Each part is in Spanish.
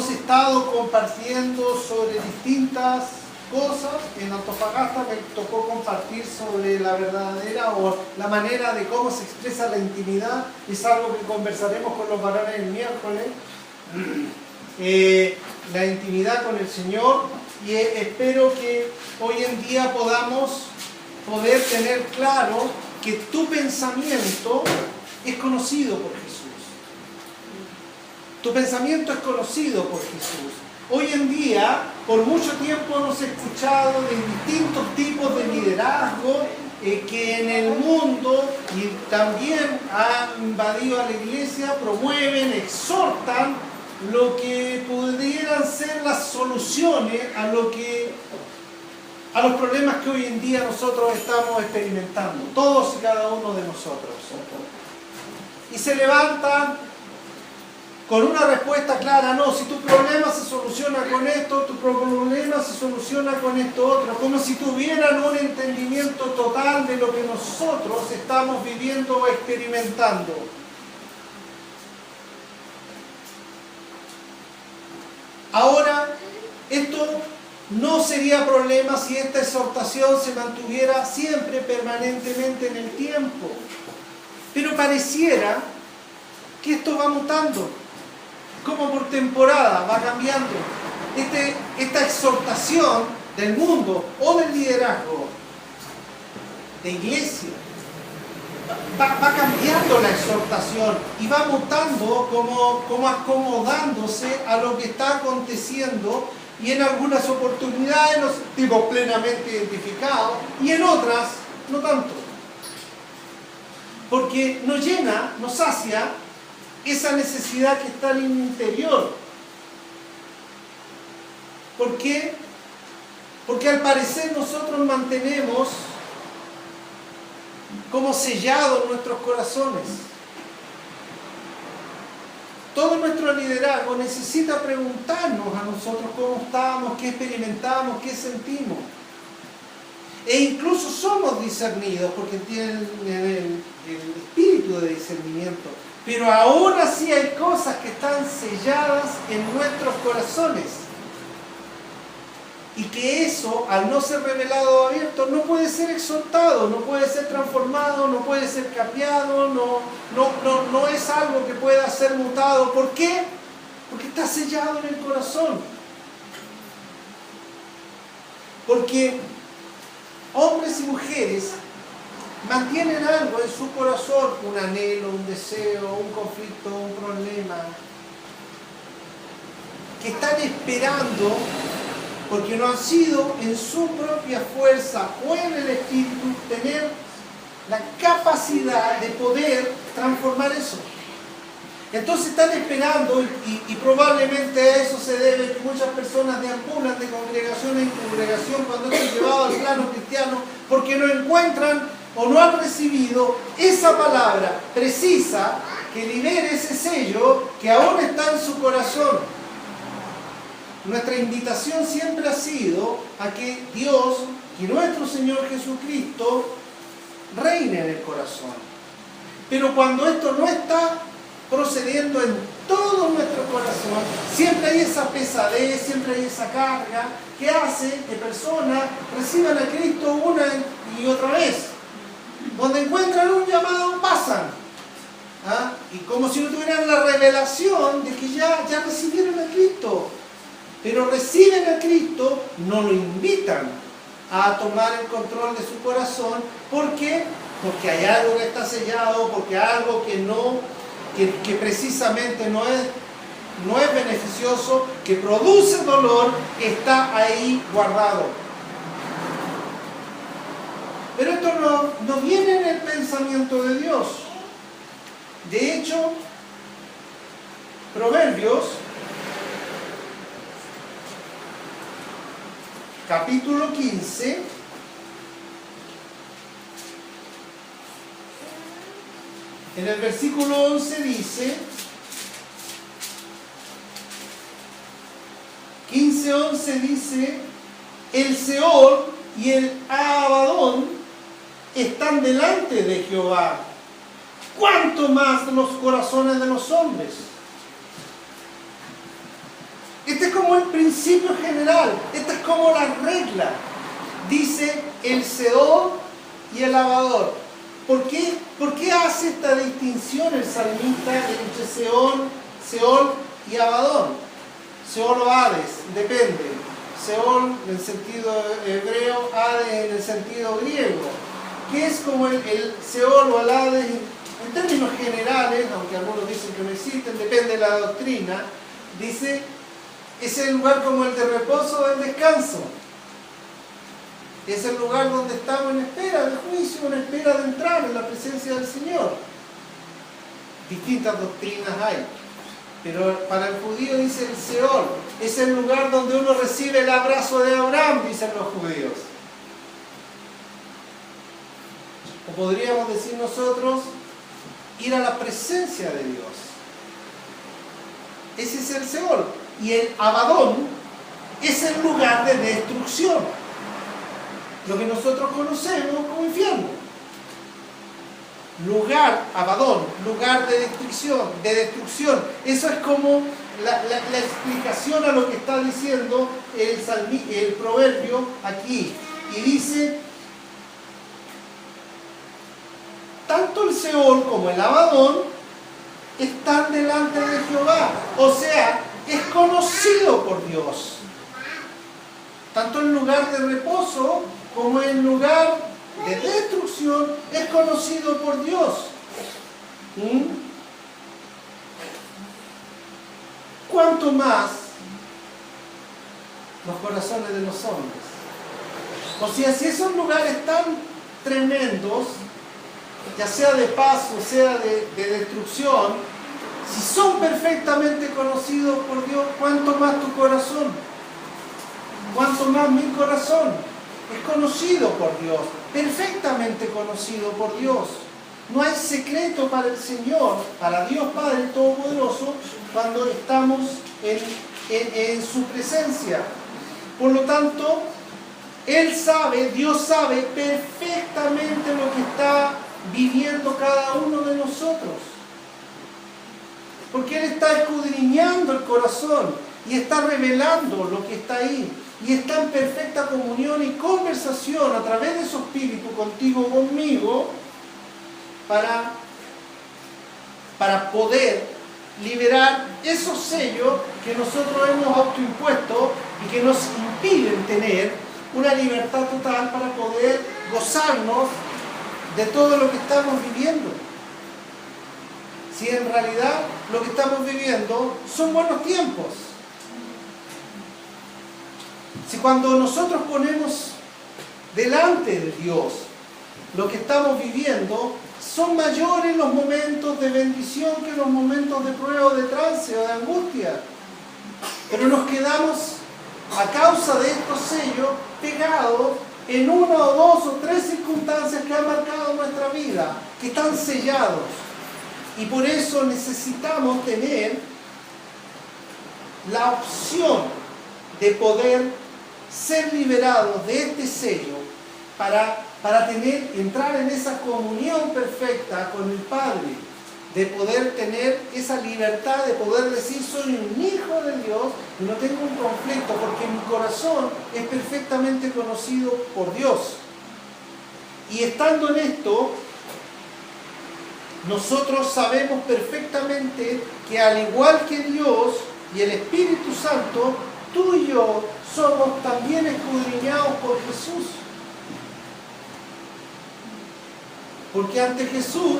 hemos estado compartiendo sobre distintas cosas. En Antofagasta me tocó compartir sobre la verdadera o la manera de cómo se expresa la intimidad. Es algo que conversaremos con los varones el miércoles. La intimidad con el Señor, y espero que hoy en día poder tener claro que tu pensamiento es conocido por Jesús. Tu pensamiento es conocido por Jesús. Hoy en día, por mucho tiempo hemos escuchado de distintos tipos de liderazgo que en el mundo y también han invadido a la iglesia, promueven, exhortan lo que pudieran ser las soluciones a los problemas que hoy en día nosotros estamos experimentando, todos y cada uno de nosotros. Y se levantan con una respuesta clara: no, si tu problema se soluciona con esto, tu problema se soluciona con esto otro, como si tuvieran un entendimiento total de lo que nosotros estamos viviendo o experimentando. Ahora, esto no sería problema si esta exhortación se mantuviera siempre, permanentemente en el tiempo. Pero pareciera que esto va mutando, como por temporada, va cambiando. Esta exhortación del mundo o del liderazgo de iglesia va cambiando la exhortación y va mutando como acomodándose a lo que está aconteciendo, y en algunas oportunidades nos sentimos plenamente identificados y en otras no tanto. Porque nos llena, nos sacia esa necesidad que está en el interior. ¿Por qué? Porque al parecer nosotros mantenemos como sellados nuestros corazones. Todo nuestro liderazgo necesita preguntarnos a nosotros cómo estamos, qué experimentamos, qué sentimos. E incluso somos discernidos porque tienen el espíritu de discernimiento. Pero aún así hay cosas que están selladas en nuestros corazones. Y que eso, al no ser revelado o abierto, no puede ser exhortado, no puede ser transformado, no puede ser cambiado, no es algo que pueda ser mutado. ¿Por qué? Porque está sellado en el corazón. Porque hombres y mujeres mantienen algo en su corazón, un anhelo, un deseo, un conflicto, un problema, que están esperando, porque no han sido en su propia fuerza o en el Espíritu tener la capacidad de poder transformar eso. Entonces están esperando, y probablemente a eso se debe que muchas personas deambulan de congregación en congregación cuando es llevado al plano cristiano, porque no encuentran o no han recibido esa palabra precisa que libere ese sello que aún está en su corazón. Nuestra invitación siempre ha sido a que Dios y nuestro Señor Jesucristo reine en el corazón. Pero cuando esto no está procediendo en todo nuestro corazón, siempre hay esa pesadez, siempre hay esa carga que hace que personas reciban a Cristo una y otra vez. Donde encuentran un llamado, pasan. Y como si no tuvieran la revelación de que ya recibieron a Cristo. Pero reciben a Cristo, no lo invitan a tomar el control de su corazón. ¿Por qué? Porque hay algo que está sellado, porque hay algo que precisamente no es beneficioso, que produce dolor, que está ahí guardado. Pero esto no viene en el pensamiento de Dios. De hecho, Proverbios capítulo 15, en el versículo 11 dice, 15:11 dice: el Seol y el Abadón están delante de Jehová, ¿cuánto más los corazones de los hombres? es como el principio general, esta es como la regla. Dice el Seol y el Abadón. ¿Por qué hace esta distinción el salmista entre Seol y Abadón? Seol o Hades, depende. Seol en el sentido hebreo, Hades en el sentido griego. ¿Qué es como el Seol o el Hades en términos generales, aunque algunos dicen que no existen, depende de la doctrina? Dice, es el lugar como el de reposo o del descanso. Es el lugar donde estamos en espera del juicio, en espera de entrar en la presencia del Señor. Distintas doctrinas hay. Pero para el judío dice el Seol. Es el lugar donde uno recibe el abrazo de Abraham, dicen los judíos. O podríamos decir nosotros, ir a la presencia de Dios. Ese es el Seol. Y el Abadón es el lugar de destrucción. Lo que nosotros conocemos como infierno. Lugar, Abadón, lugar de destrucción. Eso es como la explicación a lo que está diciendo el proverbio aquí. Y dice, tanto el Seol como el Abadón están delante de Jehová. O sea, es conocido por Dios. Tanto el lugar de reposo como el lugar de destrucción es conocido por Dios. ¿Cuánto más los corazones de los hombres? O sea, si esos lugares tan tremendos, ya sea de paz o sea de destrucción, si son perfectamente conocidos por Dios, ¿cuánto más tu corazón? ¿Cuánto más mi corazón? Es conocido por Dios, perfectamente conocido por Dios. No hay secreto para el Señor, para Dios Padre Todopoderoso, cuando estamos en su presencia. Por lo tanto, Él sabe, Dios sabe perfectamente lo que está viviendo cada uno de nosotros. Porque Él está escudriñando el corazón y está revelando lo que está ahí. Y está en perfecta comunión y conversación a través de su Espíritu contigo, conmigo, para poder liberar esos sellos que nosotros hemos autoimpuesto y que nos impiden tener una libertad total para poder gozarnos de todo lo que estamos viviendo. Si en realidad lo que estamos viviendo son buenos tiempos. Si cuando nosotros ponemos delante de Dios lo que estamos viviendo, son mayores los momentos de bendición que los momentos de prueba, de trance o de angustia. Pero nos quedamos, a causa de estos sellos, pegados en una o dos o tres circunstancias que han marcado nuestra vida, que están sellados. Y por eso necesitamos tener la opción de poder ser liberados de este sello para entrar en esa comunión perfecta con el Padre, de poder tener esa libertad, de poder decir soy un hijo de Dios y no tengo un conflicto porque mi corazón es perfectamente conocido por Dios. Y estando en esto, nosotros sabemos perfectamente que al igual que Dios y el Espíritu Santo, tú y yo somos también escudriñados por Jesús. Porque ante Jesús,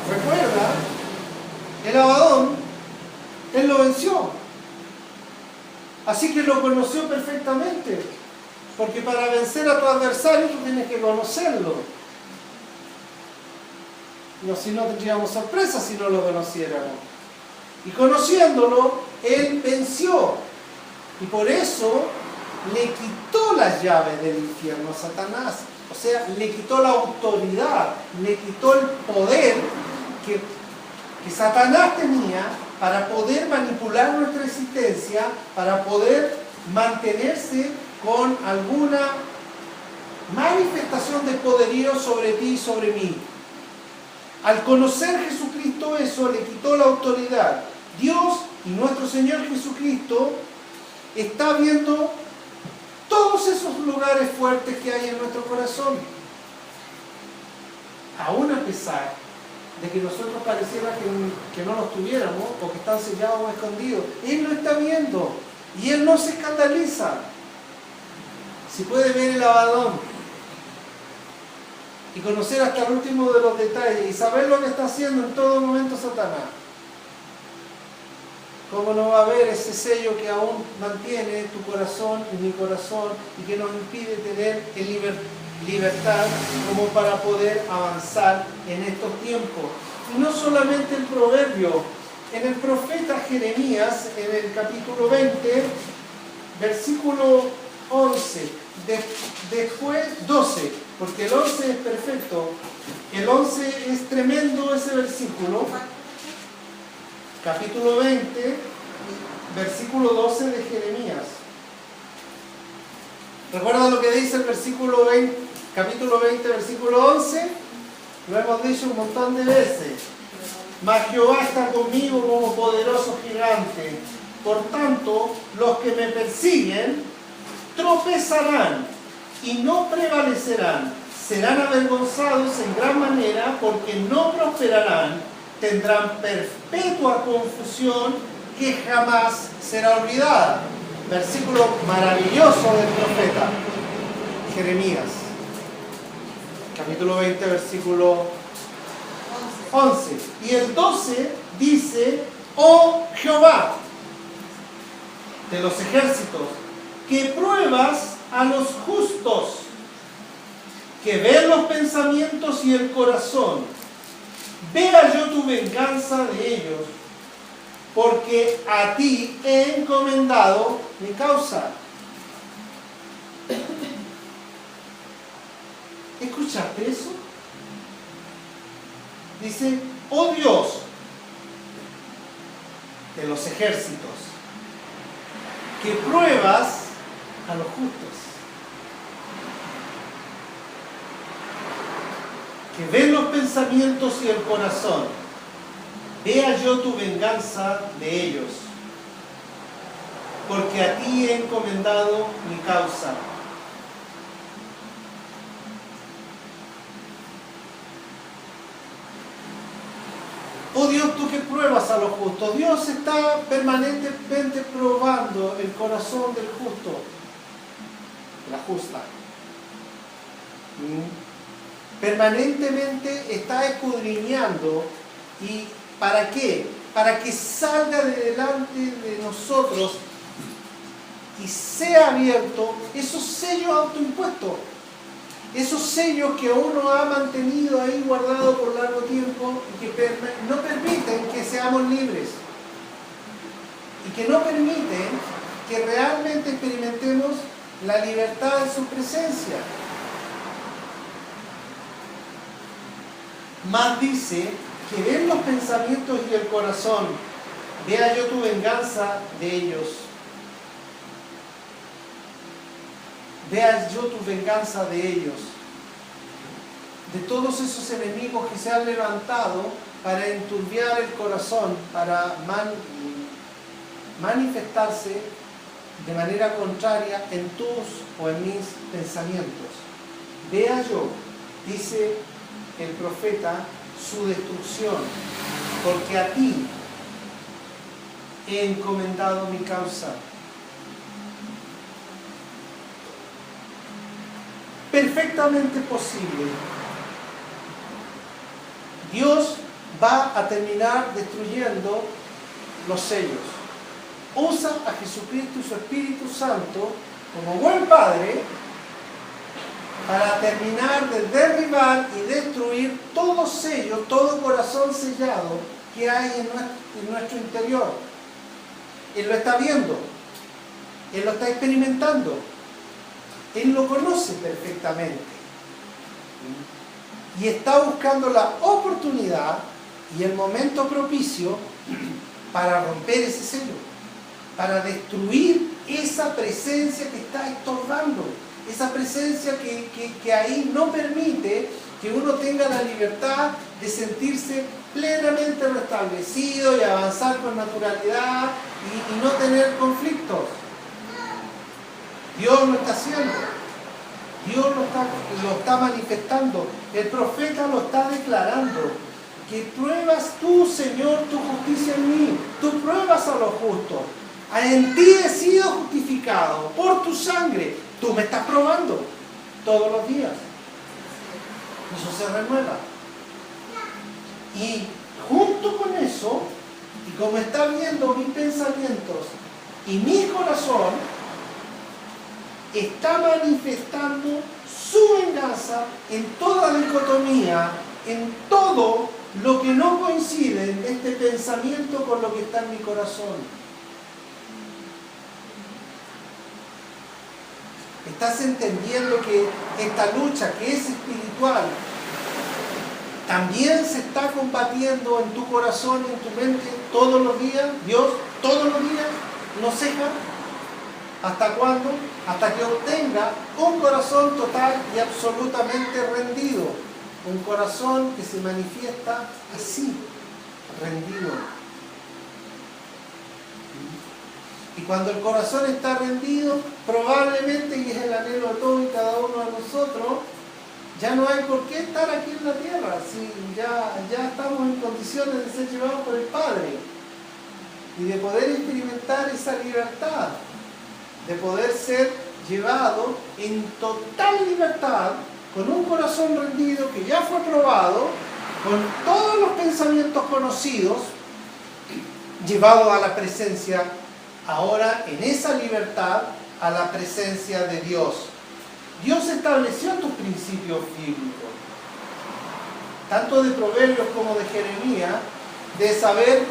recuerda, el Abadón, Él lo venció. Así que lo conoció perfectamente. Porque para vencer a tu adversario tú tienes que conocerlo. No, si no tendríamos sorpresa si no lo conociéramos. Y conociéndolo, Él venció. Y por eso le quitó las llaves del infierno a Satanás. O sea, le quitó la autoridad, le quitó el poder que Satanás tenía para poder manipular nuestra existencia, para poder mantenerse con alguna manifestación de poderío sobre ti y sobre mí. Al conocer Jesucristo eso, le quitó la autoridad. Dios y nuestro Señor Jesucristo está viendo todos esos lugares fuertes que hay en nuestro corazón. Aún a pesar de que nosotros pareciera que no los tuviéramos o que están sellados o escondidos, Él lo está viendo y Él no se escandaliza. Si puede ver el Abadón y conocer hasta el último de los detalles y saber lo que está haciendo en todo momento Satanás, ¿cómo no va a haber ese sello que aún mantiene tu corazón y mi corazón y que nos impide tener libertad como para poder avanzar en estos tiempos? Y no solamente el proverbio, en el profeta Jeremías, en el capítulo 20, versículo 11, después 12, porque el 11 es perfecto, el 11 es tremendo ese versículo. Capítulo 20, versículo 12 de Jeremías. ¿Recuerdan lo que dice el versículo 20, capítulo 20, versículo 11? Lo hemos dicho un montón de veces. Mas Jehová está conmigo como poderoso gigante. Por tanto, los que me persiguen tropezarán y no prevalecerán. Serán avergonzados en gran manera porque no prosperarán. Tendrán perpetua confusión que jamás será olvidada. Versículo maravilloso del profeta Jeremías, capítulo 20, versículo 11. Y el 12 dice: oh Jehová de los ejércitos, que pruebas a los justos, que ven los pensamientos y el corazón, vea yo tu venganza de ellos, porque a ti he encomendado mi causa. ¿Escuchaste eso? Dice: oh Dios de los ejércitos, que pruebas a los justos, que ven los pensamientos y el corazón, vea yo tu venganza de ellos, porque a ti he encomendado mi causa. Oh Dios, tú que pruebas a los justos. Dios está permanentemente probando el corazón del justo, la justa. Permanentemente está escudriñando. ¿Y para qué? Para que salga de delante de nosotros y sea abierto esos sellos autoimpuestos, esos sellos que uno ha mantenido ahí guardado por largo tiempo y que no permiten que seamos libres y que no permiten que realmente experimentemos la libertad en su presencia. Más dice que ven los pensamientos y el corazón, vea yo tu venganza de ellos. Vea yo tu venganza de ellos, de todos esos enemigos que se han levantado para enturbiar el corazón, para manifestarse de manera contraria en tus o en mis pensamientos. Vea yo, dice el profeta, su destrucción, porque a ti he encomendado mi causa. Perfectamente posible. Dios va a terminar destruyendo los sellos. Usa a Jesucristo y su Espíritu Santo como buen Padre para terminar de derribar y destruir todo sello, todo corazón sellado que hay en nuestro interior. Él lo está viendo, Él lo está experimentando, Él lo conoce perfectamente y está buscando la oportunidad y el momento propicio para romper ese sello, para destruir esa presencia que está estorbando, esa presencia que ahí no permite que uno tenga la libertad de sentirse plenamente restablecido y avanzar con naturalidad y no tener conflictos. Dios lo está haciendo. Dios lo está manifestando. El profeta lo está declarando. Que pruebas tú, Señor, tu justicia en mí. Tú pruebas a los justos. En ti he sido justificado por tu sangre. Tú me estás probando todos los días. Eso se renueva. Y junto con eso, y como está viendo mis pensamientos y mi corazón, está manifestando su venganza en toda dicotomía, en todo lo que no coincide en este pensamiento con lo que está en mi corazón. ¿Estás entendiendo que esta lucha que es espiritual también se está combatiendo en tu corazón y en tu mente todos los días? Dios, todos los días, no ceja. ¿Hasta cuándo? Hasta que obtenga un corazón total y absolutamente rendido. Un corazón que se manifiesta así, rendido. Y cuando el corazón está rendido, probablemente, y es el anhelo de todos y cada uno de nosotros, ya no hay por qué estar aquí en la tierra, si ya estamos en condiciones de ser llevados por el Padre y de poder experimentar esa libertad, de poder ser llevado en total libertad, con un corazón rendido que ya fue probado, con todos los pensamientos conocidos, llevado a la presencia, ahora en esa libertad, a la presencia de Dios. Dios estableció tus principios bíblicos, tanto de Proverbios como de Jeremías, de saber,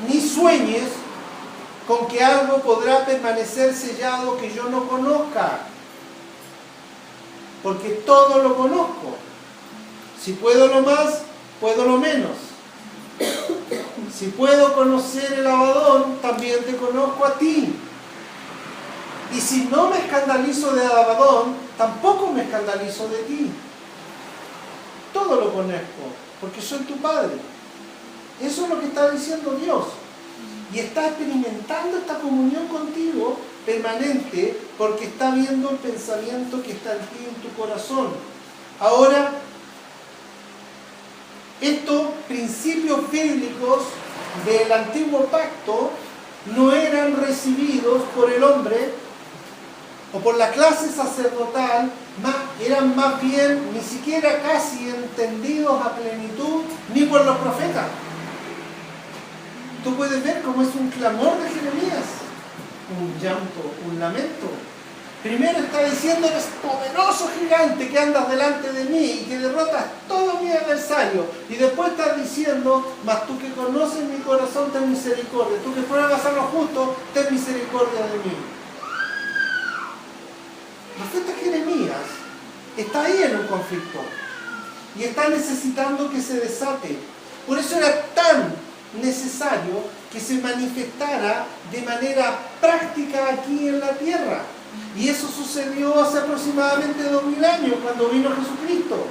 ni sueñes con que algo podrá permanecer sellado que yo no conozca, porque todo lo conozco. Si puedo lo más, puedo lo menos. Si puedo conocer el Abadón, también te conozco a ti. Y si no me escandalizo de Abadón, tampoco me escandalizo de ti. Todo lo conozco, porque soy tu Padre. Eso es lo que está diciendo Dios. Y está experimentando esta comunión contigo permanente, porque está viendo el pensamiento que está en ti, en tu corazón. Ahora, estos principios bíblicos del antiguo pacto no eran recibidos por el hombre o por la clase sacerdotal, eran más bien ni siquiera casi entendidos a plenitud ni por los profetas. Tú puedes ver cómo es un clamor de Jeremías, un llanto, un lamento. Primero está diciendo: eres poderoso gigante que andas delante de mí y que derrotas todo mi adversario. Y después está diciendo: mas tú que conoces mi corazón, ten misericordia. Tú que pruebas a los justos, ten misericordia de mí. El profeta Jeremías está ahí en un conflicto y está necesitando que se desate. Por eso era tan necesario que se manifestara de manera práctica aquí en la tierra. Y eso sucedió hace aproximadamente 2000 años, cuando vino Jesucristo.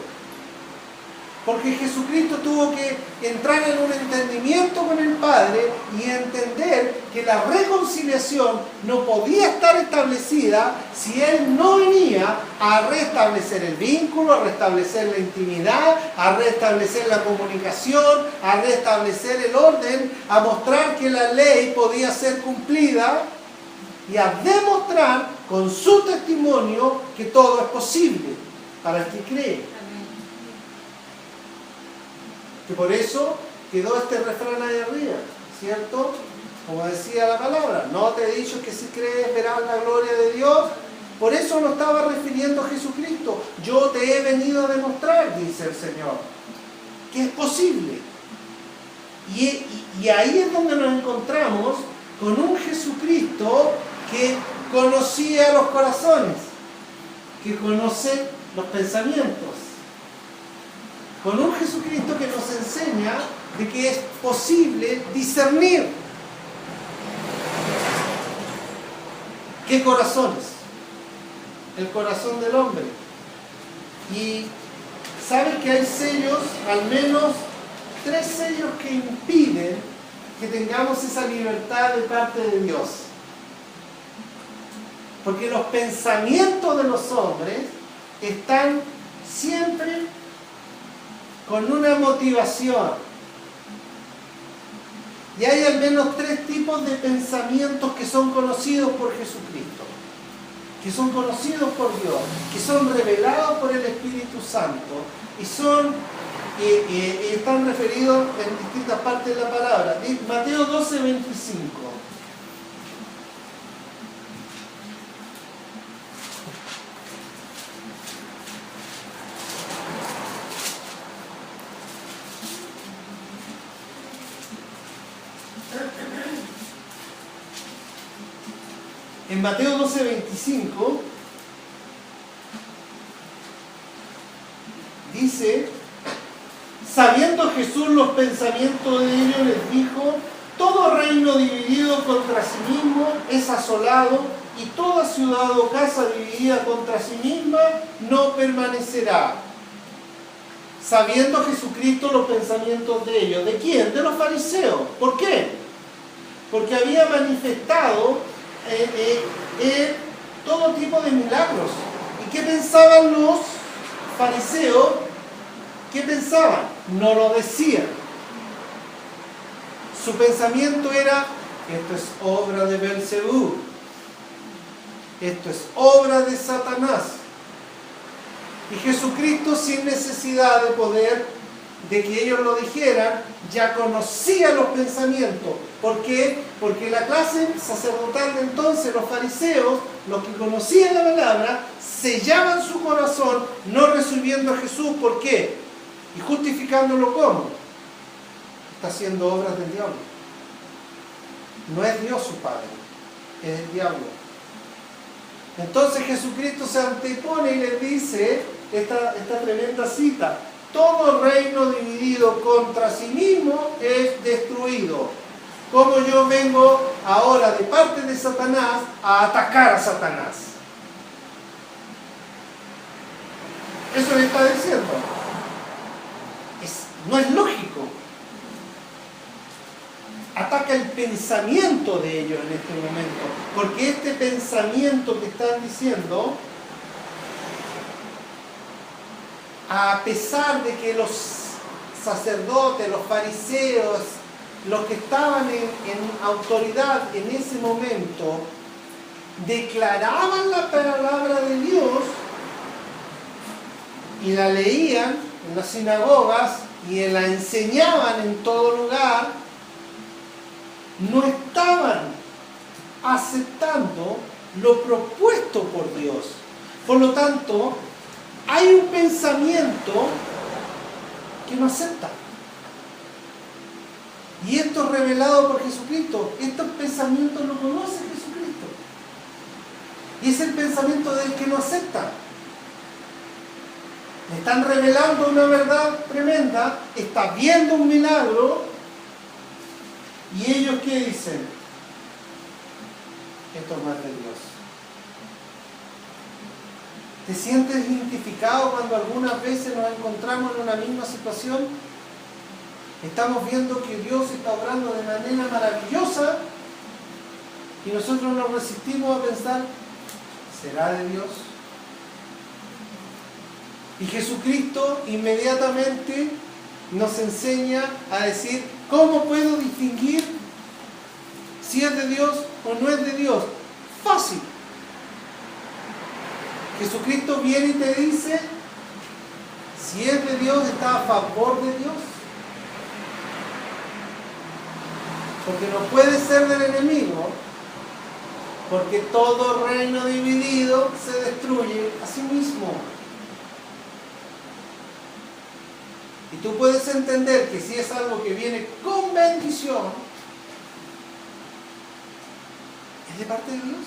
Porque Jesucristo tuvo que entrar en un entendimiento con el Padre y entender que la reconciliación no podía estar establecida si Él no venía a restablecer el vínculo, a restablecer la intimidad, a restablecer la comunicación, a restablecer el orden, a mostrar que la ley podía ser cumplida y a demostrar con su testimonio que todo es posible para el que cree. Que por eso quedó este refrán ahí arriba, ¿cierto? Como decía la palabra: no te he dicho que si crees verás la gloria de Dios. Por eso lo estaba refiriendo a Jesucristo. Yo te he venido a demostrar, dice el Señor, que es posible. Y ahí es donde nos encontramos con un Jesucristo que conocía los corazones, que conoce los pensamientos. Con un Jesucristo que nos enseña de que es posible discernir qué corazones, el corazón del hombre. Y sabes que hay sellos, al menos 3 sellos que impiden que tengamos esa libertad de parte de Dios. Porque los pensamientos de los hombres están siempre con una motivación. Y hay al menos 3 tipos de pensamientos que son conocidos por Jesucristo, que son conocidos por Dios, que son revelados por el Espíritu Santo y están referidos en distintas partes de la palabra. Mateo 12:25. En Mateo 12:25 dice: sabiendo Jesús los pensamientos de ellos, les dijo: todo reino dividido contra sí mismo es asolado, y toda ciudad o casa dividida contra sí misma no permanecerá. Sabiendo Jesucristo los pensamientos de ellos. ¿De quién? De los fariseos. ¿Por qué? Porque había manifestado todo tipo de milagros. ¿Y qué pensaban los fariseos? ¿Qué pensaban? No lo decían. Su pensamiento era: esto es obra de Belcebú, esto es obra de Satanás. Y Jesucristo, sin necesidad de que ellos lo dijeran, ya conocía los pensamientos. ¿Por qué? Porque la clase sacerdotal de entonces, los fariseos, los que conocían la palabra, sellaban su corazón no recibiendo a Jesús. ¿Por qué? Y justificándolo ¿cómo? Está haciendo obras del diablo. No es Dios su Padre, es el diablo. Entonces Jesucristo se antepone y les dice esta tremenda cita: todo reino dividido contra sí mismo es destruido. Como yo vengo ahora de parte de Satanás a atacar a Satanás. Eso le está diciendo. No es lógico. Ataca el pensamiento de ellos en este momento. Porque este pensamiento que están diciendo, a pesar de que los sacerdotes, los fariseos, los que estaban en autoridad en ese momento, declaraban la palabra de Dios y la leían en las sinagogas y la enseñaban en todo lugar, no estaban aceptando lo propuesto por Dios. Por lo tanto, hay un pensamiento que no acepta. Y esto es revelado por Jesucristo. Estos pensamientos lo conoce Jesucristo. Y es el pensamiento del que no acepta. Le están revelando una verdad tremenda, está viendo un milagro, y ellos ¿qué dicen? Esto no es de Dios. ¿Te sientes identificado cuando algunas veces nos encontramos en una misma situación? Estamos viendo que Dios está obrando de manera maravillosa y nosotros nos resistimos a pensar: ¿será de Dios? Y Jesucristo inmediatamente nos enseña a decir: ¿cómo puedo distinguir si es de Dios o no es de Dios? Fácil. Jesucristo viene y te dice: si es de Dios, está a favor de Dios. Porque no puede ser del enemigo, porque todo reino dividido se destruye a sí mismo. Y tú puedes entender que si es algo que viene con bendición, es de parte de Dios.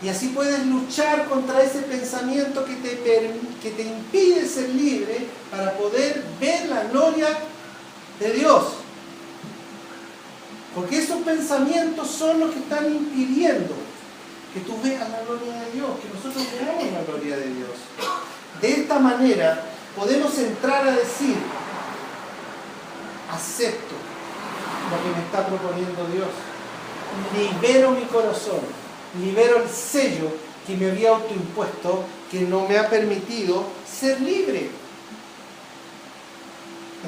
Y así puedes luchar contra ese pensamiento que te impide ser libre para poder ver la gloria de Dios. Porque esos pensamientos son los que están impidiendo que tú veas la gloria de Dios, que nosotros veamos la gloria de Dios. De esta manera podemos entrar a decir: acepto lo que me está proponiendo Dios, libero mi corazón libero el sello que me había autoimpuesto, que no me ha permitido ser libre.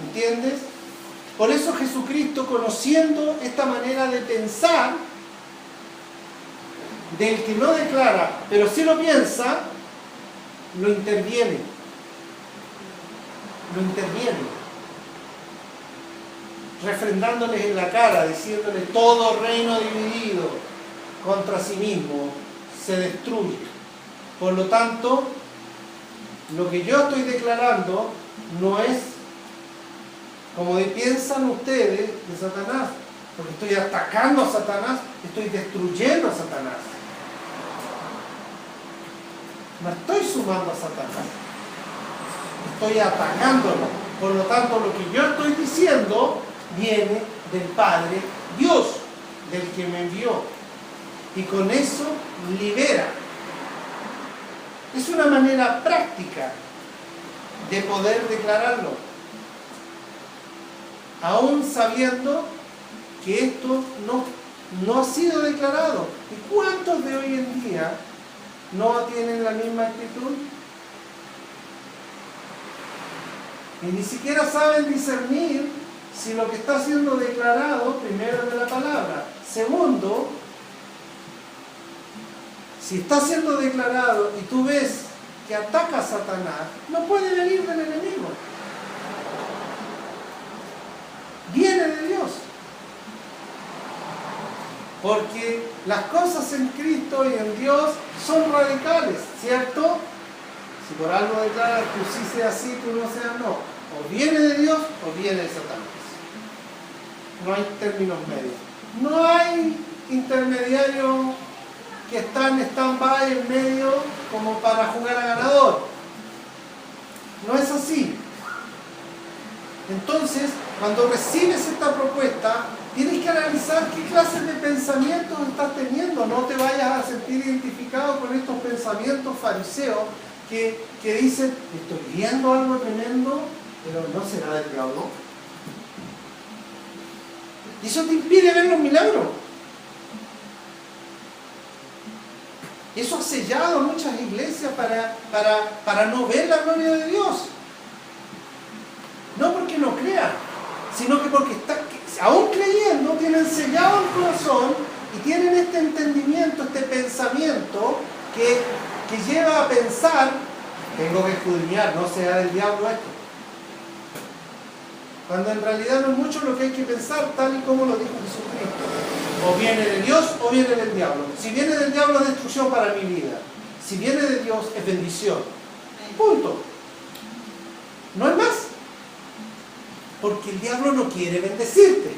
¿Entiendes? Por eso Jesucristo, conociendo esta manera de pensar, del que no declara, pero sí lo piensa, lo interviene. Lo interviene. Refrendándoles en la cara, diciéndoles: todo reino dividido contra sí mismo se destruye. Por lo tanto, lo que yo estoy declarando no es como piensan ustedes de Satanás, porque estoy atacando a Satanás, estoy destruyendo a Satanás. No estoy sumando a Satanás, estoy atacándolo. Por lo tanto, lo que yo estoy diciendo viene del Padre Dios, del que me envió, y con eso libera. Es una manera práctica de poder declararlo, aún sabiendo que esto no ha sido declarado. ¿Y cuántos de hoy en día no tienen la misma actitud? Y ni siquiera saben discernir si lo que está siendo declarado, primero, es de la palabra. Segundo, si está siendo declarado y tú ves que ataca a Satanás, no puede venir del enemigo. Viene de Dios. Porque las cosas en Cristo y en Dios son radicales, ¿cierto? Si por algo declaras tú sí sea sí, tú no seas no. O viene de Dios o viene de Satanás. No hay términos medios. No hay intermediario que está en stand-by en medio como para jugar a ganador. No es así. Entonces, cuando recibes esta propuesta, tienes que analizar qué clases de pensamientos estás teniendo. No te vayas a sentir identificado con estos pensamientos fariseos que dicen: estoy viendo algo tremendo, pero no será del diablo. Y eso te impide ver los milagros. Eso ha sellado muchas iglesias para no ver la gloria de Dios. No porque no crean, sino que porque aún creyendo tienen sellado el corazón y tienen este entendimiento, este pensamiento que lleva a pensar: tengo que escudriñar, no sea del diablo esto. Cuando en realidad no es mucho lo que hay que pensar, tal y como lo dijo Jesucristo. O viene de Dios o viene del diablo. Si viene del diablo es destrucción para mi vida. Si viene de Dios es bendición. Punto. No es más. Porque el diablo no quiere bendecirte.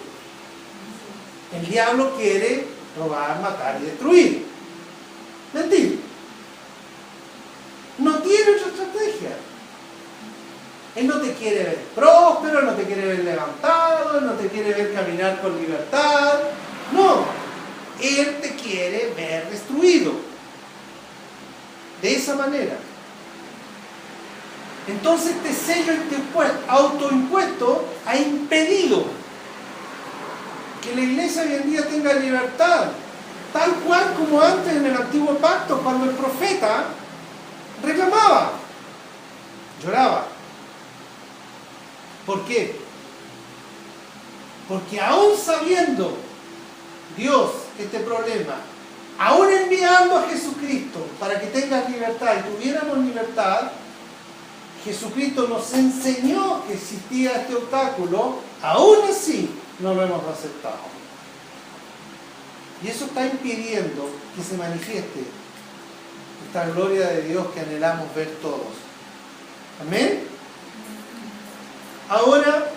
El diablo quiere robar, matar y destruir. Mentir. No tiene otra estrategia. Él no te quiere ver próspero, no te quiere ver levantado, no te quiere ver caminar con libertad. No. Él te quiere ver destruido. De esa manera. Entonces este sello autoimpuesto ha impedido que la iglesia hoy en día tenga libertad, tal cual como antes en el antiguo pacto, cuando el profeta reclamaba, lloraba. ¿Por qué? Porque aún sabiendo Dios este problema, aún enviando a Jesucristo para que tengas libertad y tuviéramos libertad, Jesucristo nos enseñó que existía este obstáculo, aún así no lo hemos aceptado. Y eso está impidiendo que se manifieste esta gloria de Dios que anhelamos ver todos. ¿Amén? Ahora,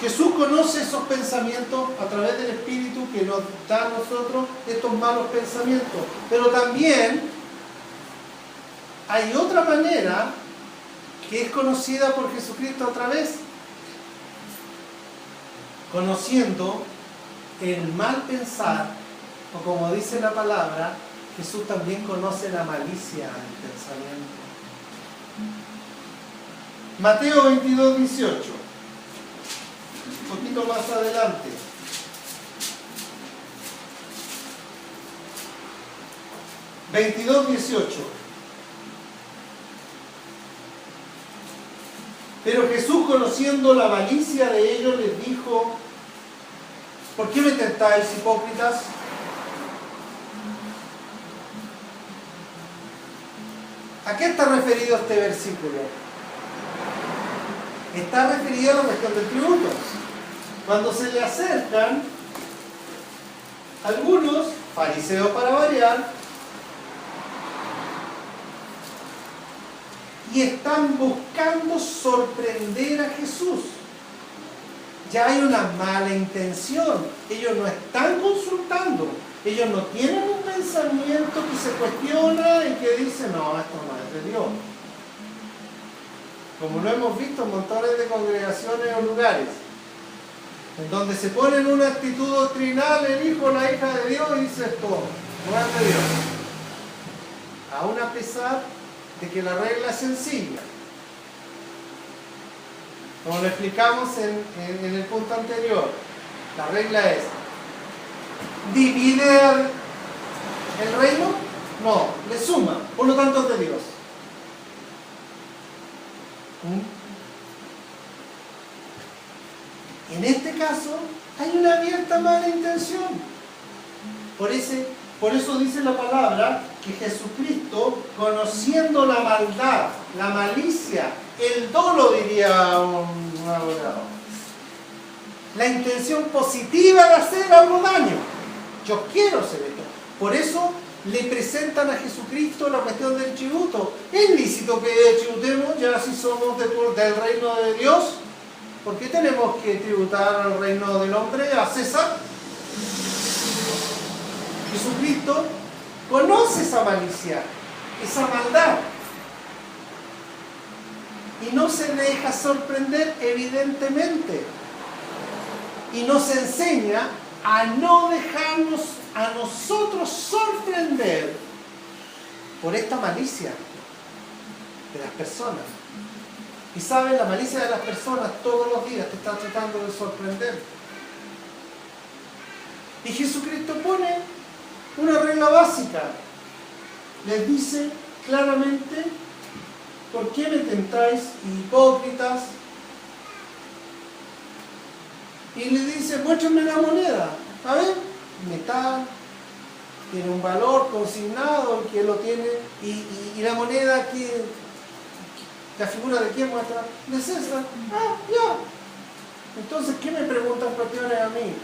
Jesús conoce esos pensamientos a través del Espíritu que nos da a nosotros estos malos pensamientos. Pero también hay otra manera que es conocida por Jesucristo otra vez. Conociendo el mal pensar, o como dice la palabra, Jesús también conoce la malicia del pensamiento. Mateo 22, 18. Un poquito más adelante. 22:18. Pero Jesús, conociendo la malicia de ellos, les dijo: ¿por qué me tentáis, hipócritas? ¿A qué está referido este versículo? Está referido a la cuestión del tributo. Cuando se le acercan algunos fariseos, para variar, y están buscando sorprender a Jesús. Ya hay una mala intención. Ellos no están consultando. Ellos no tienen un pensamiento que se cuestiona y que dice: no, esto no es de Dios. Como lo hemos visto en montones de congregaciones o lugares, en donde se pone en una actitud doctrinal el hijo o la hija de Dios y dice: esto no es de Dios. Aún a pesar de que la regla es sencilla. Como lo explicamos en el punto anterior, la regla es: ¿divide el reino? No, le suma, por lo tanto es de Dios. En este caso hay una abierta mala intención. Por eso dice la palabra que Jesucristo, conociendo la maldad, la malicia, el dolo, diría un abogado, la intención positiva de hacer algo daño. Yo quiero hacer esto. Por eso le presentan a Jesucristo la cuestión del tributo. ¿Es lícito que tributemos ya si somos del reino de Dios? ¿Por qué tenemos que tributar al reino del hombre, a César? Jesucristo conoce esa malicia, esa maldad, y no se deja sorprender, evidentemente, y nos enseña a no dejarnos a nosotros sorprender por esta malicia de las personas. Y saben, la malicia de las personas todos los días te está tratando de sorprender. Y Jesucristo pone una regla básica. Les dice claramente: ¿por qué me tentáis, hipócritas? Y le dice: muéstrenme la moneda. A ver, metal, tiene un valor consignado, el que lo tiene, y la moneda aquí, la figura de quién muestra, de César. Ah, ya. Entonces, ¿qué me preguntan cuestiones a mí?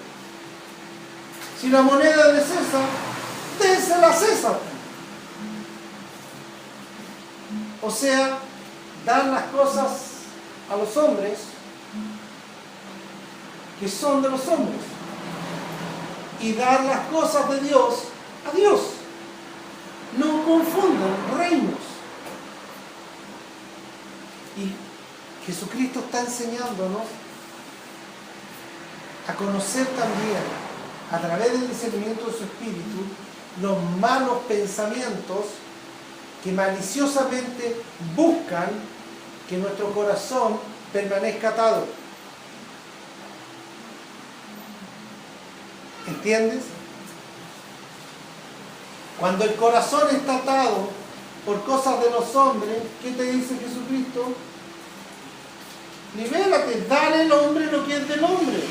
Si la moneda es de César, désela a César. O sea, dar las cosas a los hombres que son de los hombres, y dar las cosas de Dios a Dios. No confundan reinos. Y Jesucristo está enseñándonos a conocer también, a través del discernimiento de su Espíritu, los malos pensamientos que maliciosamente buscan que nuestro corazón permanezca atado. ¿Entiendes? Cuando el corazón está atado por cosas de los hombres, ¿qué te dice Jesucristo? Libérate, dale al hombre lo que es del hombre.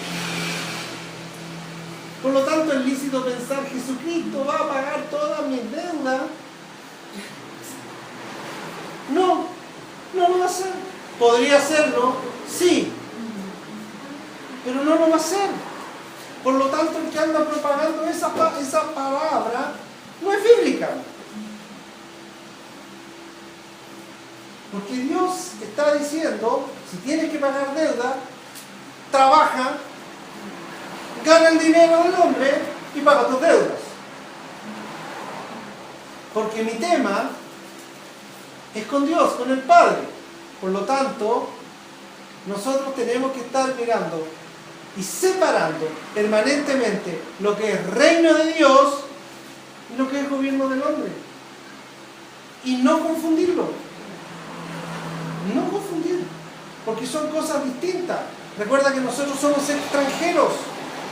Por lo tanto, es lícito pensar: Jesucristo va a pagar todas mis deudas. No, no lo va a hacer. ¿Podría hacerlo? Sí, pero no lo va a hacer. Por lo tanto, el que anda propagando esa palabra no es bíblica. Porque Dios está diciendo: si tienes que pagar deuda, trabaja, gana el dinero del hombre y paga tus deudas. Porque mi tema es con Dios, con el Padre. Por lo tanto, nosotros tenemos que estar mirando y separando permanentemente lo que es reino de Dios y lo que es gobierno del hombre. Y no confundirlo. No confundir. Porque son cosas distintas. Recuerda que nosotros somos extranjeros.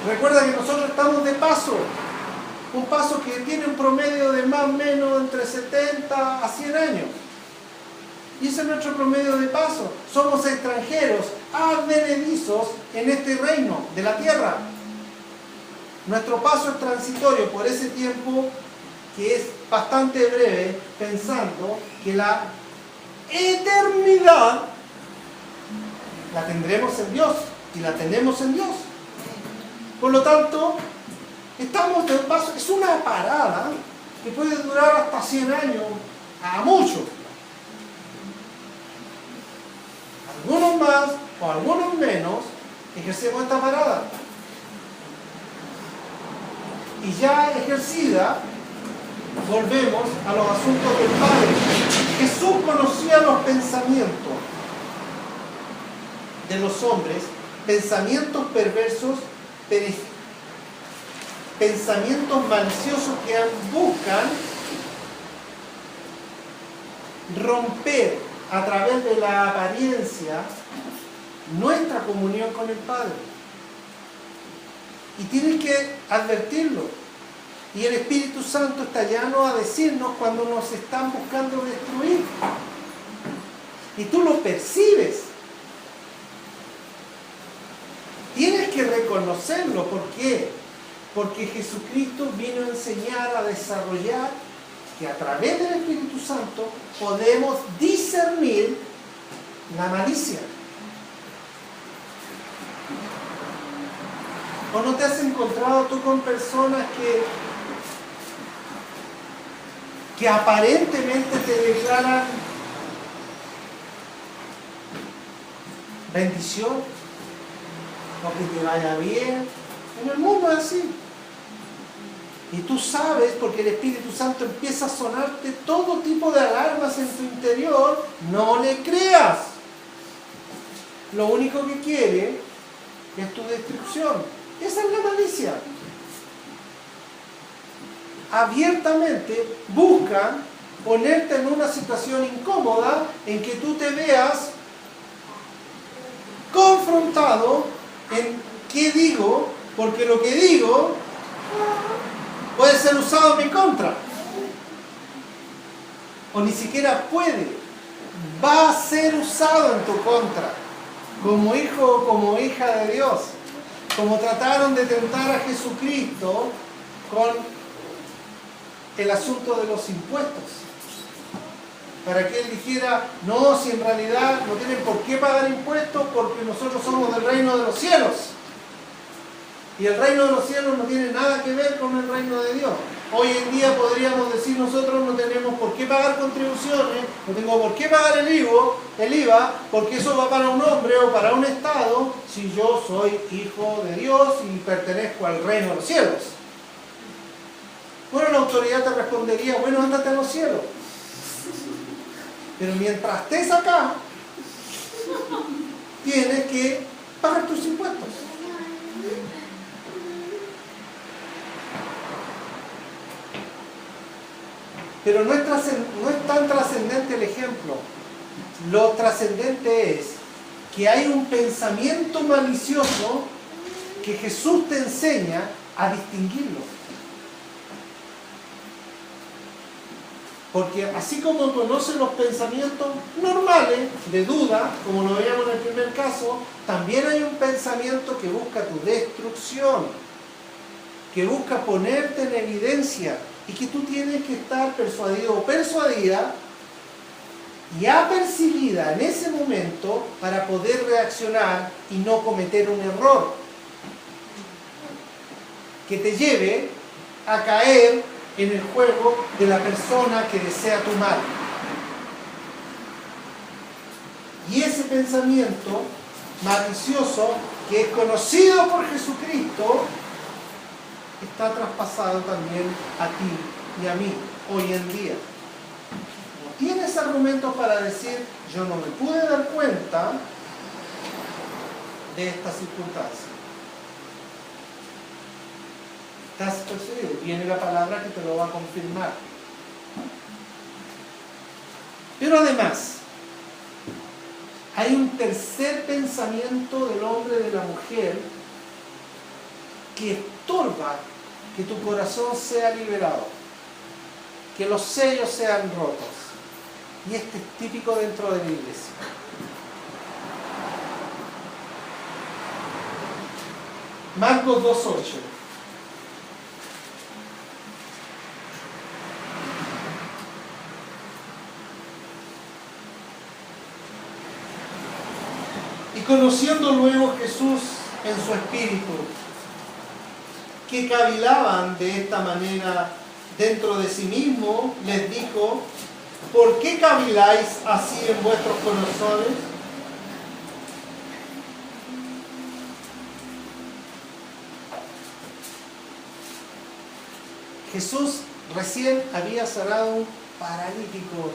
Recuerda que nosotros estamos de paso. Un paso que tiene un promedio de más o menos entre 70 a 100 años. Y ese es nuestro promedio de paso. Somos extranjeros, advenedizos en este reino de la tierra. Nuestro paso es transitorio por ese tiempo que es bastante breve, pensando que la eternidad la tendremos en Dios y la tenemos en Dios. Por lo tanto, estamos de paso, es una parada que puede durar hasta 100 años, a mucho. Algunos más o algunos menos ejercemos esta parada. Y ya ejercida, volvemos a los asuntos del Padre. Jesús conocía los pensamientos de los hombres, pensamientos perversos, pensamientos maliciosos que buscan romper a través de la apariencia nuestra comunión con el Padre. Y tienes que advertirlo. Y el Espíritu Santo está llano a decirnos cuando nos están buscando destruir. Y tú lo percibes. Tienes que reconocerlo. ¿Por qué? Porque Jesucristo vino a enseñar a desarrollar que a través del Espíritu Santo podemos discernir la malicia. ¿O no te has encontrado tú con personas que aparentemente te declaran bendición o que te vaya bien? En el mundo es así. Y tú sabes, porque el Espíritu Santo empieza a sonarte todo tipo de alarmas en tu interior, no le creas. Lo único que quiere es tu destrucción. Esa es la malicia. Abiertamente buscan ponerte en una situación incómoda en que tú te veas confrontado en qué digo, porque lo que digo puede ser usado en mi contra. O ni siquiera puede. Va a ser usado en tu contra. Como hijo o como hija de Dios. Como trataron de tentar a Jesucristo con el asunto de los impuestos. Para que Él dijera, no, si en realidad no tienen por qué pagar impuestos porque nosotros somos del reino de los cielos. Y el reino de los cielos no tiene nada que ver con el reino de Dios. Hoy en día podríamos decir nosotros no tenemos por qué pagar contribuciones, no tengo por qué pagar el IVA, porque eso va para un hombre o para un Estado, si yo soy hijo de Dios y pertenezco al reino de los cielos. Bueno, la autoridad te respondería, bueno, ándate a los cielos. Pero mientras estés acá, tienes que pagar tus impuestos. Pero no es tan trascendente el ejemplo. Lo trascendente es que hay un pensamiento malicioso que Jesús te enseña a distinguirlo. Porque así como conoces los pensamientos normales, de duda, como lo veíamos en el primer caso, también hay un pensamiento que busca tu destrucción, que busca ponerte en evidencia, y que tú tienes que estar persuadido o persuadida y apercibida en ese momento para poder reaccionar y no cometer un error que te lleve a caer en el juego de la persona que desea tu mal. Y ese pensamiento malicioso que es conocido por Jesucristo está traspasado también a ti y a mí hoy en día. No tienes argumentos para decir, yo no me pude dar cuenta de esta circunstancia. Estás persuadido, viene la palabra que te lo va a confirmar. Pero además, hay un tercer pensamiento del hombre y de la mujer que estorba que tu corazón sea liberado, que los sellos sean rotos. Y este es típico dentro de la iglesia. Marcos 2:8. Y conociendo luego Jesús en su espíritu, que cavilaban de esta manera dentro de sí mismo, les dijo: ¿por qué caviláis así en vuestros corazones? Jesús recién había sanado a un paralítico.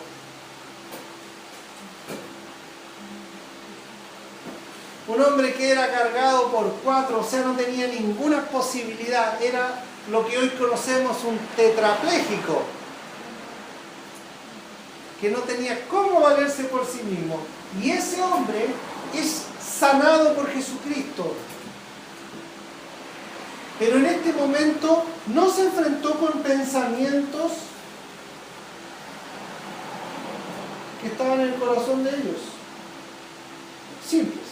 Un hombre que era cargado por 4, o sea, no tenía ninguna posibilidad. Era lo que hoy conocemos un tetrapléjico, que no tenía cómo valerse por sí mismo. Y ese hombre es sanado por Jesucristo. Pero en este momento no se enfrentó con pensamientos que estaban en el corazón de ellos. Simples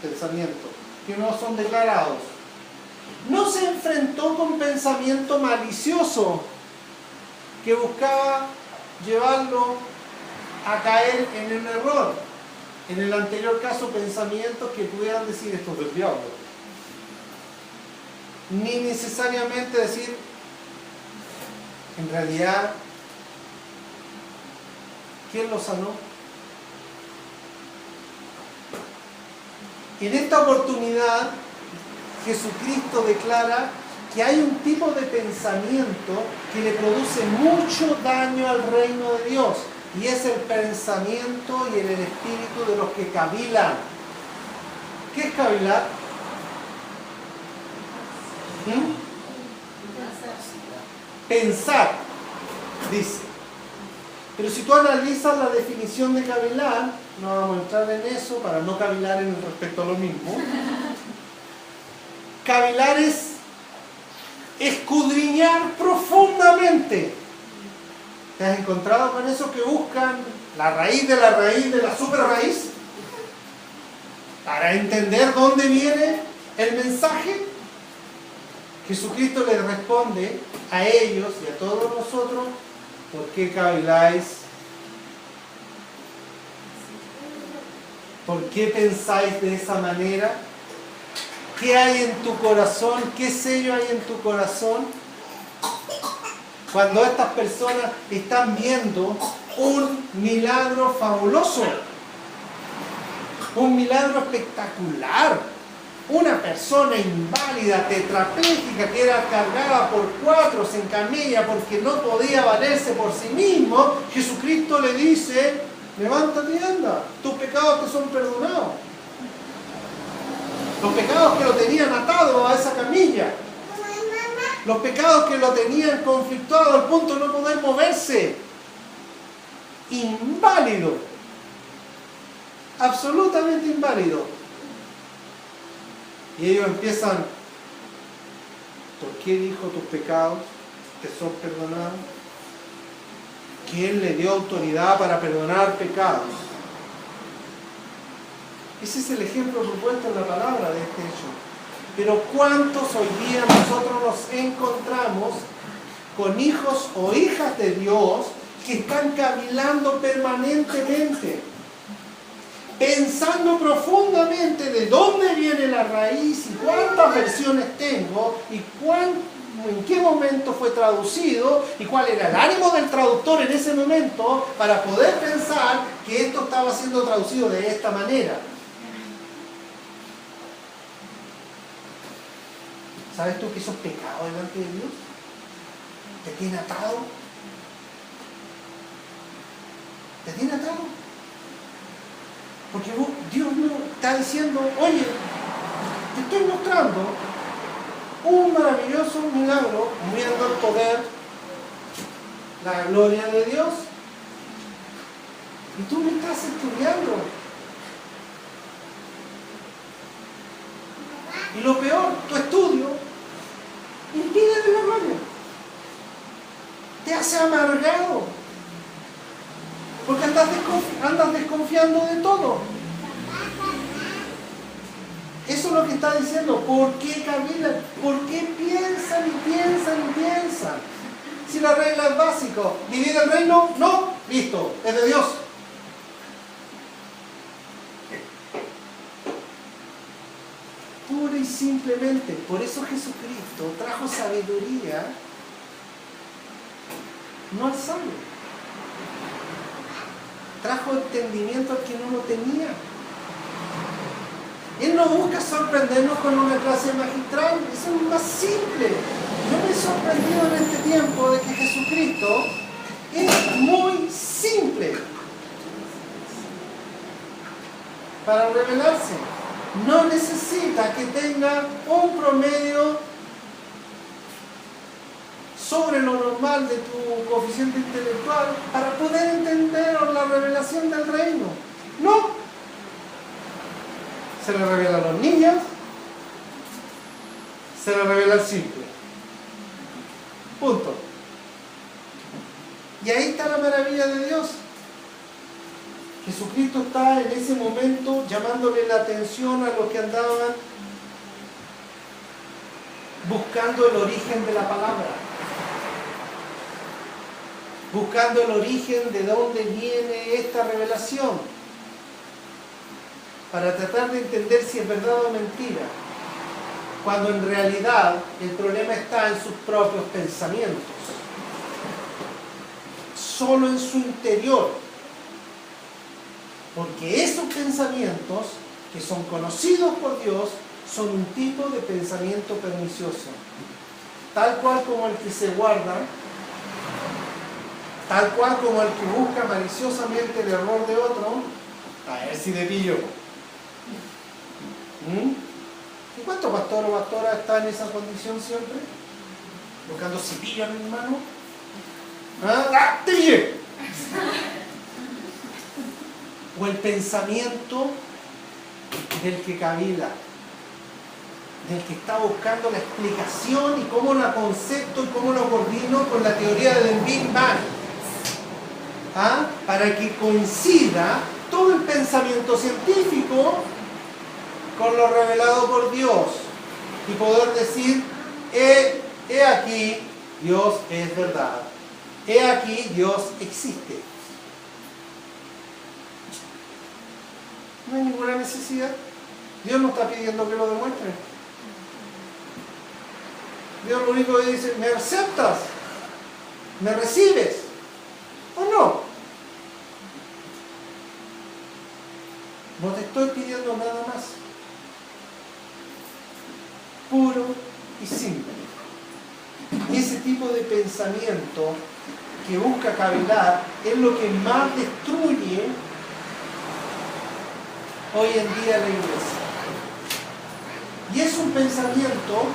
pensamientos, que no son declarados. No se enfrentó con pensamiento malicioso que buscaba llevarlo a caer en un error. En el anterior caso, pensamientos que pudieran decir: esto es del diablo. Ni necesariamente decir: en realidad, ¿quién lo sanó? En esta oportunidad, Jesucristo declara que hay un tipo de pensamiento que le produce mucho daño al reino de Dios, y es el pensamiento y el espíritu de los que cavilan. ¿Qué es cavilar? Pensar, dice. Pero si tú analizas la definición de cavilar, no vamos a entrar en eso para no cavilar en respecto a lo mismo. Cavilar es escudriñar profundamente. ¿Te has encontrado con esos que buscan la raíz de la super raíz? Para entender dónde viene el mensaje. Jesucristo les responde a ellos y a todos nosotros: ¿por qué caviláis? ¿Por qué pensáis de esa manera? ¿Qué hay en tu corazón? ¿Qué sello hay en tu corazón? Cuando estas personas están viendo un milagro fabuloso, un milagro espectacular, una persona inválida, tetrapléjica, que era cargada por 4 en camilla porque no podía valerse por sí mismo, Jesucristo le dice: levántate y anda, tus pecados te son perdonados. Los pecados que lo tenían atado a esa camilla, los pecados que lo tenían conflictuado al punto de no poder moverse, inválido, absolutamente inválido. Y ellos empiezan: ¿por qué dijo tus pecados te son perdonados? ¿Quién le dio autoridad para perdonar pecados? Ese es el ejemplo propuesto en la palabra de este hecho. Pero ¿cuántos hoy día nosotros nos encontramos con hijos o hijas de Dios que están cavilando permanentemente, pensando profundamente de dónde viene la raíz y cuántas versiones tengo y en qué momento fue traducido y cuál era el ánimo del traductor en ese momento para poder pensar que esto estaba siendo traducido de esta manera? ¿Sabes tú que eso es pecado delante de Dios? ¿Te tiene atado? ¿Te tiene atado? Porque Dios no está diciendo: oye, te estoy mostrando un maravilloso milagro, viendo el poder, la gloria de Dios, y tú me estás estudiando. Y lo peor, tu estudio impide de la gloria. Te hace amargado. Porque andas desconfiando de todo. Eso es lo que está diciendo. ¿Por qué cavilan? ¿Por qué piensan y piensan y piensan? Si la regla es básica, ¿divide el reino? No, listo, es de Dios. Pura y simplemente, por eso Jesucristo trajo sabiduría, no al sabio. Trajo entendimiento al que no lo tenía. Él no busca sorprendernos con una clase magistral, eso es más simple. Yo me he sorprendido en este tiempo de que Jesucristo es muy simple para revelarse. No necesita que tenga un promedio sobre lo normal de tu coeficiente intelectual para poder entender la revelación del reino. No. Se le revela a los niños, se le revela al simple. Punto. Y ahí está la maravilla de Dios. Jesucristo está en ese momento llamándole la atención a los que andaban buscando el origen de la palabra. Buscando el origen de dónde viene esta revelación. Para tratar de entender si es verdad o mentira, cuando en realidad el problema está en sus propios pensamientos, solo en su interior, porque esos pensamientos, que son conocidos por Dios, son un tipo de pensamiento pernicioso, tal cual como el que se guarda, tal cual como el que busca maliciosamente el error de otro, a ver si de pillo. ¿Y cuántos pastores o pastoras están en esa condición siempre? Buscando si pillo a mi hermano. ¡Ah! ¡Te pillé! O el pensamiento del que cavila, del que está buscando la explicación y cómo la concepto y cómo lo coordino con la teoría del Big Bang. Para que coincida todo el pensamiento científico con lo revelado por Dios y poder decir, he aquí, Dios es verdad, he aquí, Dios existe. No hay ninguna necesidad. Dios no está pidiendo que lo demuestre. Dios lo único que dice, ¿me aceptas? ¿Me recibes? ¿O no? No te estoy pidiendo nada más. Puro y simple. Y ese tipo de pensamiento que busca cavilar es lo que más destruye hoy en día la iglesia. Y es un pensamiento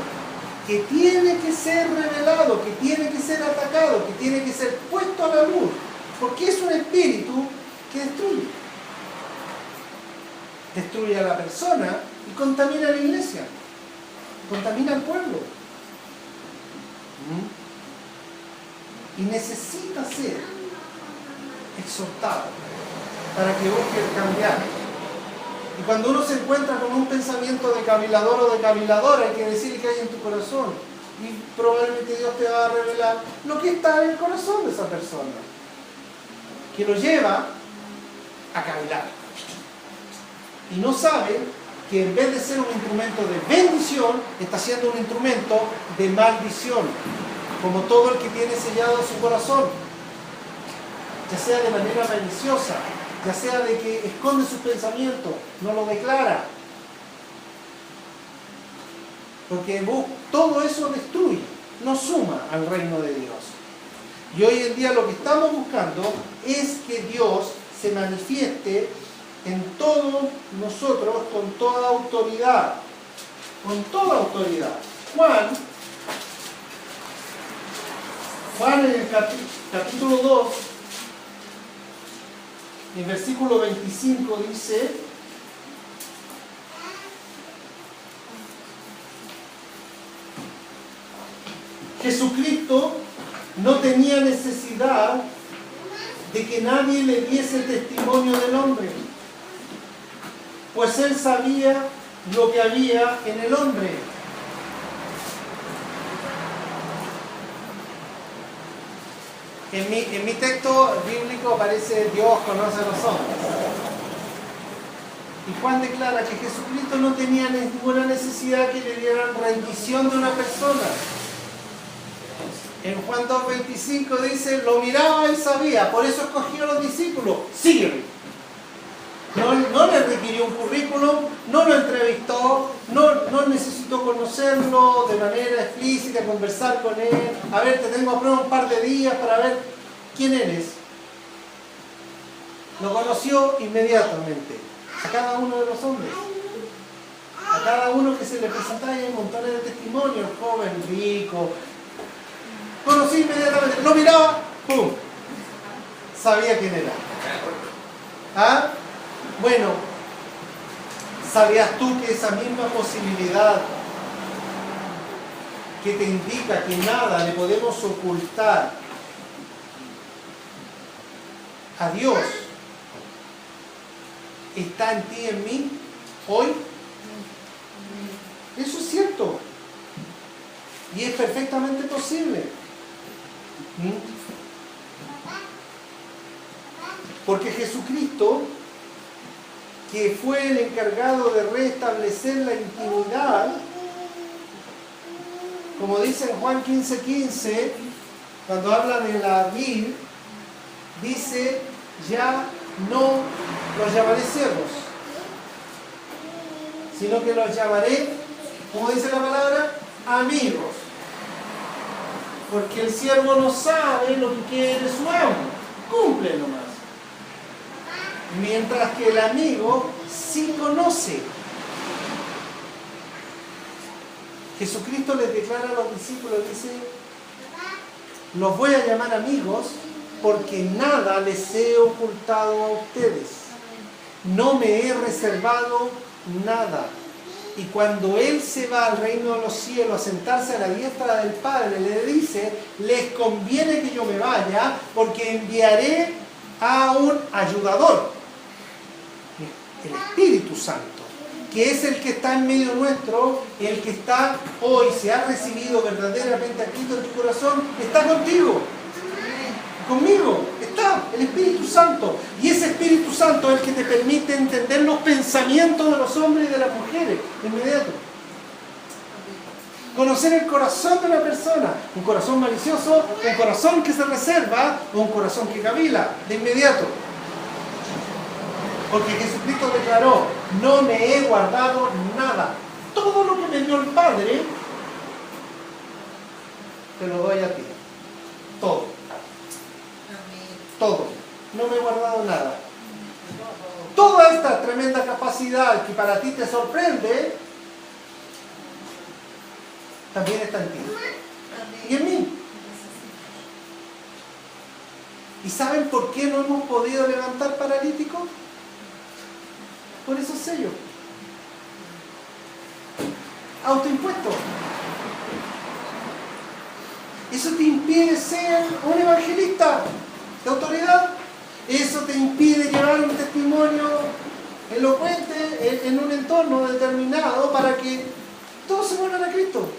que tiene que ser revelado, que tiene que ser atacado, que tiene que ser puesto a la luz, porque es un espíritu que destruye. Destruye a la persona y contamina a la iglesia. Contamina al pueblo. Y necesita ser exhortado para que busque cambiar. Y cuando uno se encuentra con un pensamiento de cavilador o de caviladora, hay que decirle que hay en tu corazón. Y probablemente Dios te va a revelar lo que está en el corazón de esa persona, que lo lleva a cavilar. Y no sabe que en vez de ser un instrumento de bendición, está siendo un instrumento de maldición, como todo el que tiene sellado su corazón, ya sea de manera maliciosa, ya sea de que esconde sus pensamientos, no lo declara. Porque todo eso destruye, no suma al reino de Dios. Y hoy en día lo que estamos buscando es que Dios se manifieste en todos nosotros con toda autoridad. Con toda autoridad. Juan en el capítulo 2, en el versículo 25 dice: Jesucristo no tenía necesidad de que nadie le diese testimonio del hombre, pues Él sabía lo que había en el hombre. En mi texto bíblico aparece Dios conoce a los hombres. Y Juan declara que Jesucristo no tenía ninguna necesidad que le dieran rendición de una persona. En Juan 2:25 dice, lo miraba y sabía, por eso escogió a los discípulos, sígueme. No le requirió un currículum, no lo entrevistó, no necesitó conocerlo de manera explícita, conversar con él. A ver, te tengo a prueba un par de días para ver quién eres. Lo conoció inmediatamente, a cada uno de los hombres. A cada uno que se le presentaba y hay montones de testimonios, joven, rico. Conocí inmediatamente, lo miraba, ¡pum! Sabía quién era. ¿Ah? Bueno, ¿sabías tú que esa misma posibilidad que te indica que nada le podemos ocultar a Dios está en ti y en mí hoy? Eso es cierto. Y es perfectamente posible. Porque Jesucristo, que fue el encargado de restablecer la intimidad, como dice en Juan 15:15, cuando habla de la vid, dice, ya no los llamaré siervos, sino que los llamaré, ¿cómo dice la palabra? Amigos. Porque el siervo no sabe lo que quiere su amo, cumple nomás. Mientras que el amigo sí conoce. Jesucristo les declara a los discípulos, dice, los voy a llamar amigos porque nada les he ocultado a ustedes. No me he reservado nada. Y cuando Él se va al reino de los cielos a sentarse a la diestra del Padre, le dice, les conviene que yo me vaya porque enviaré a un ayudador, el Espíritu Santo, que es el que está en medio nuestro, el que está hoy, se ha recibido verdaderamente a Cristo en tu corazón, está contigo, conmigo, está el Espíritu Santo. Y ese Espíritu Santo es el que te permite entender los pensamientos de los hombres y de las mujeres de inmediato. Conocer el corazón de una persona, un corazón malicioso, un corazón que se reserva o un corazón que cavila de inmediato. Porque Jesucristo declaró, no me he guardado nada. Todo lo que me dio el Padre, te lo doy a ti. Todo. Todo. No me he guardado nada. Toda esta tremenda capacidad que para ti te sorprende, también está en ti. Y en mí. ¿Y saben por qué no hemos podido levantar paralíticos? Por esos sellos. Autoimpuesto. Eso te impide ser un evangelista de autoridad. Eso te impide llevar un testimonio elocuente en un entorno determinado para que todos se vuelvan a Cristo.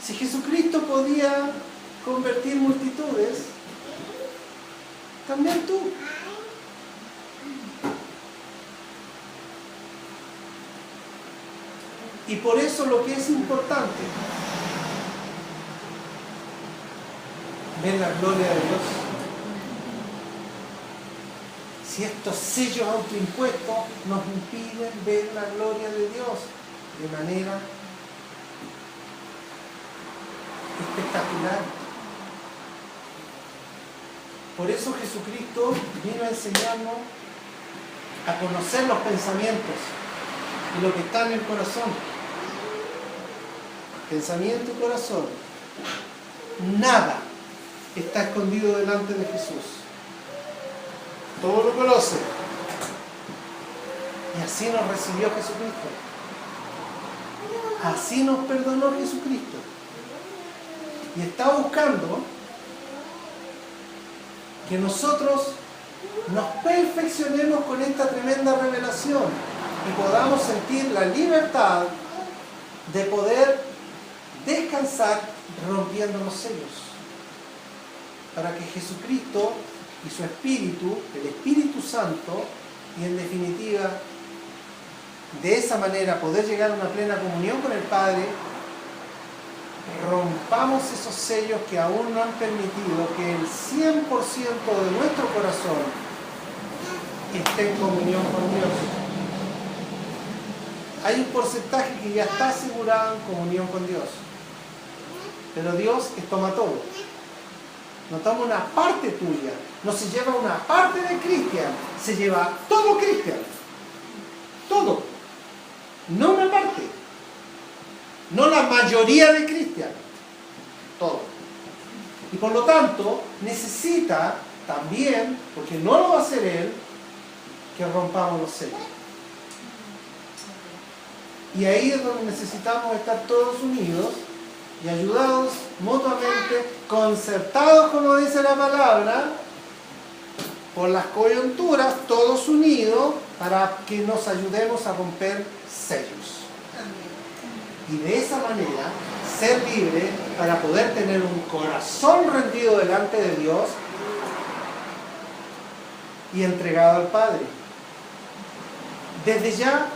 Si Jesucristo podía convertir multitudes, también tú. Y por eso lo que es importante, ver la gloria de Dios. Si estos sellos autoimpuestos nos impiden ver la gloria de Dios de manera espectacular. Por eso Jesucristo vino a enseñarnos a conocer los pensamientos y lo que está en el corazón. Pensamiento y corazón. Nada está escondido delante de Jesús. Todo lo conoce. Y así nos recibió Jesucristo. Así nos perdonó Jesucristo. Y está buscando que nosotros nos perfeccionemos con esta tremenda revelación y podamos sentir la libertad de poder descansar rompiendo los sellos. Para que Jesucristo y su Espíritu, el Espíritu Santo, y en definitiva, de esa manera poder llegar a una plena comunión con el Padre, rompamos esos sellos que aún no han permitido que el 100% de nuestro corazón esté en comunión con Dios. Hay un porcentaje que ya está asegurado en comunión con Dios, pero Dios toma todo. No toma una parte tuya, no se lleva una parte de Cristian, se lleva todo Cristian. Todo. No una parte. No la mayoría de Cristian. Todo. Y por lo tanto, necesita también, porque no lo va a hacer Él, que rompamos los sellos. Y ahí es donde necesitamos estar todos unidos y ayudados mutuamente, concertados, como dice la palabra, por las coyunturas, todos unidos, para que nos ayudemos a romper sellos. Y de esa manera, ser libre para poder tener un corazón rendido delante de Dios y entregado al Padre. Desde ya,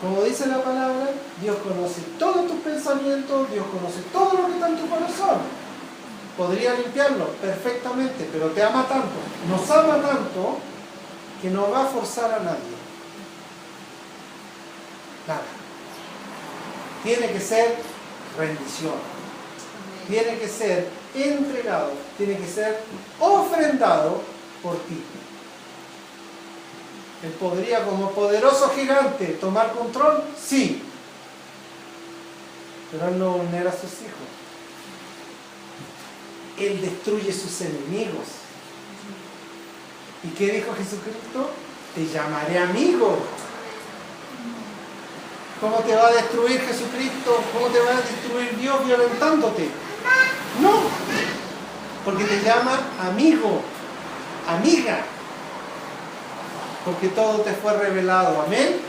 como dice la palabra, Dios conoce todos tus pensamientos, Dios conoce todo lo que está en tu corazón. Podría limpiarlo perfectamente, pero te ama tanto, nos ama tanto, que no va a forzar a nadie. Nada. Tiene que ser rendición. Tiene que ser entregado, tiene que ser ofrendado por ti. ¿Él podría, como poderoso gigante, tomar control? Sí. Pero Él no vulnera a sus hijos. Él destruye sus enemigos. ¿Y qué dijo Jesucristo? Te llamaré amigo. ¿Cómo te va a destruir Jesucristo? ¿Cómo te va a destruir Dios violentándote? No. Porque te llama amigo, amiga. Porque todo te fue revelado. Amén.